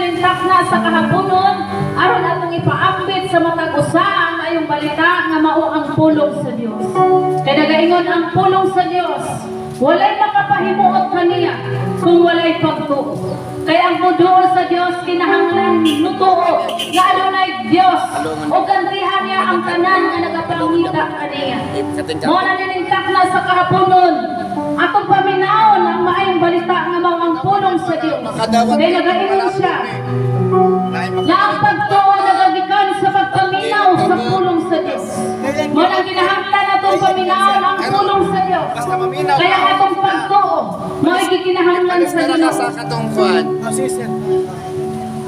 ninintak na sa kahaponon aron atong ipaambit sa matag usa ang ayong balita nga mao ang pulong sa Dios. Kay nagaingon ang pulong sa Dios, walay makapahimuot kaniya kung walay pagtuo. Kaya ang pagtuo sa Dios kinahanglan nutuo nga adunay Dios o gantihan niya ang tanan nga nagapangita kaniya. Mao na ninintak na sa kahaponon atong paminaon ang maayong balita nga mao ang pulong sa Dios. Kaya nagaingon siya na ang pagtuo nagagikan sa pagpaminaw sa pulong sa Dios. Mao na kinahanglan atong paminaon ang pulong sa Dios. Kaya atong pagtuo mao gikinahanglan sa Dios.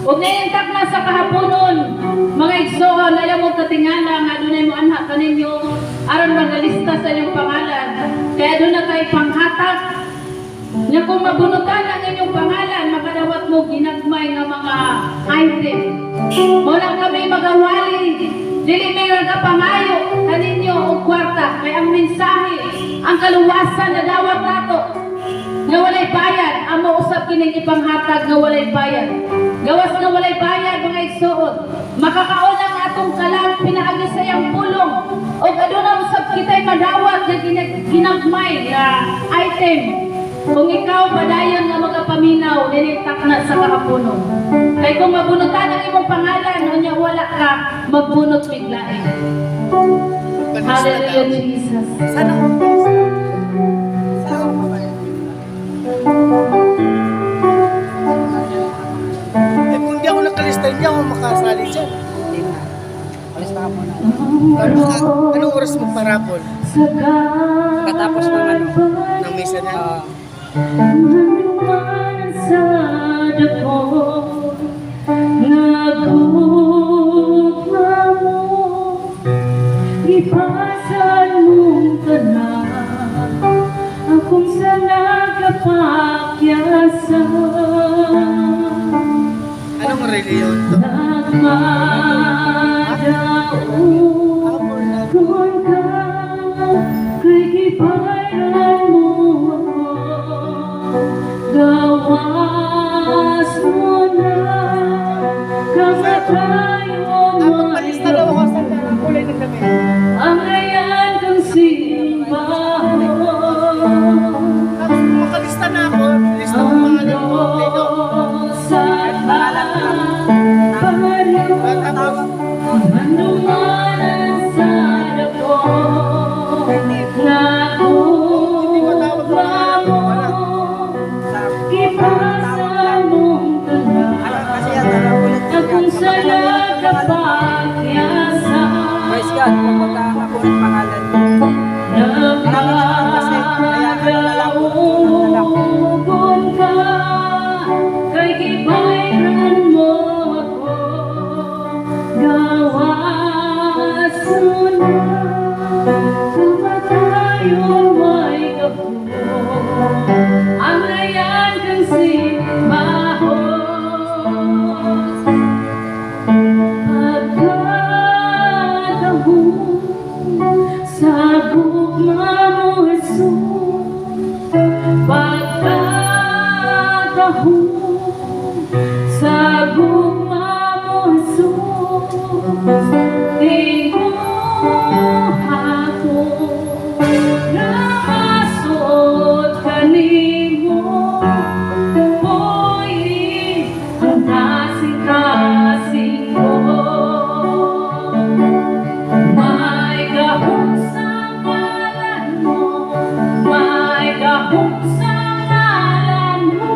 Ug ninintak na sa kahaponon, mga igsoon, ayaw mo katingala nga adunay mo anha kaninyo aron magalista sa inyong pangalan. Kaya doon na kay panghatag nga kung mabunutan ang inyong pangalan, makadawat mo ginagmay nga mga item. Mula kami magawali, dili may nagapangayo kaninyo o kwarta. Kaya ang mensahe, ang kaluwasan na dawat nato nga walay bayad, ang mausap kining ipanghatag nga walay bayad. Gawas nga walay bayad, mga igsoon, makakaon ang atong kalang pinaagi sa iyang pulong o aduna usab kitay madawat na ginagmay na item. Kung ikaw padayon nga magapaminaw, ninintak na sa kahaponon. Kay kung mabunutan ang imong pangalan, unya wala ka magbunot biglain. Hallelujah, Jesus. Kung di ako nakalista, hindi ako makasali dyan. Hindi na. Alis na ka muna. Anong oras magparapol? Katapos ng ano? Ng misa na? Nanumanan sa dako, nagugma mo, ipasan mong tanan, akong sa nagkapakyasan. Anong reliyon to? Nagmadaon ka, kay gibayran mo ako, gawas mo na, kamatayon mo Magpalista daw ako sa kulay ng gabi. ang ayan kong simbahan. Tapos makalista na ako, lista ko mga nagpapalito. Sa Manumanan sa dako, nagugma mo, ipasan mong tanan, akong sa nagkapakyasan. Praise God, kung magkakakulit pangalan mo. Nagkakaugon ka, kay gibayran mo ako, gawas mo na, kamatayon mo'y gabo, ang ayan kang simbahon. Sa gugma mo, Jesus, pagkakahon. Sa gugma mo, Jesus, tingog ako, nakasod kanimo, po'y ang kasing-kasing ko. May gahong sa ngalan mo, may gahong sa ngalan mo,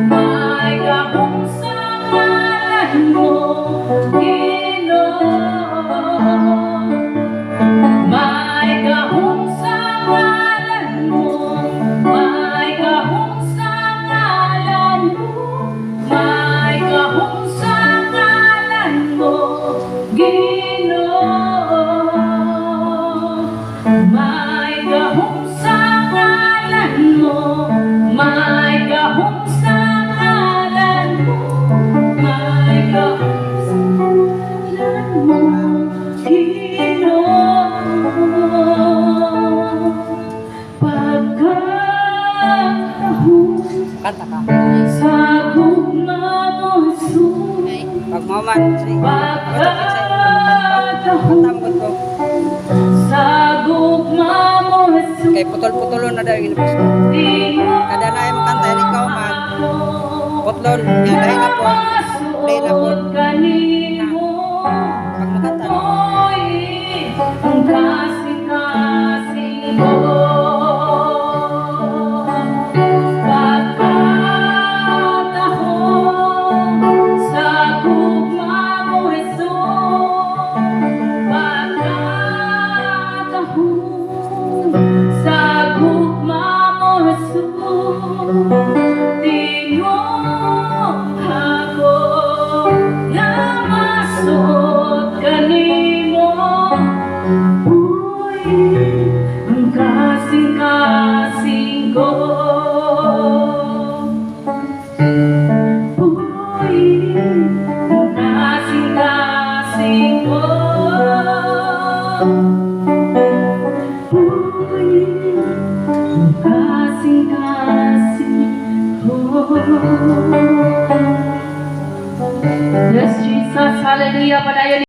may gahong sa ngalan Maman, si Katamgot ko. sa gugma mo Jesus, Kay putol-putulon na dahil ginapos ko. di mo Kada na yung kanta, ikaw man. Putlon, yan dahil na po. Dahil na po. kanimo. Pag makanta, Oy, ang kasing-kasing ko. Pagkatahon sa gugma mo, Jesus. Pagkatahon sa gugma mo, Jesus. Di mo ako namasot kanimo. Uy, ang kasing-kasing ko. Uy, ang kasing-kasing ko. Uy, ang kasing-kasing ko. Yes, Jesus. Hallelujah. Padayon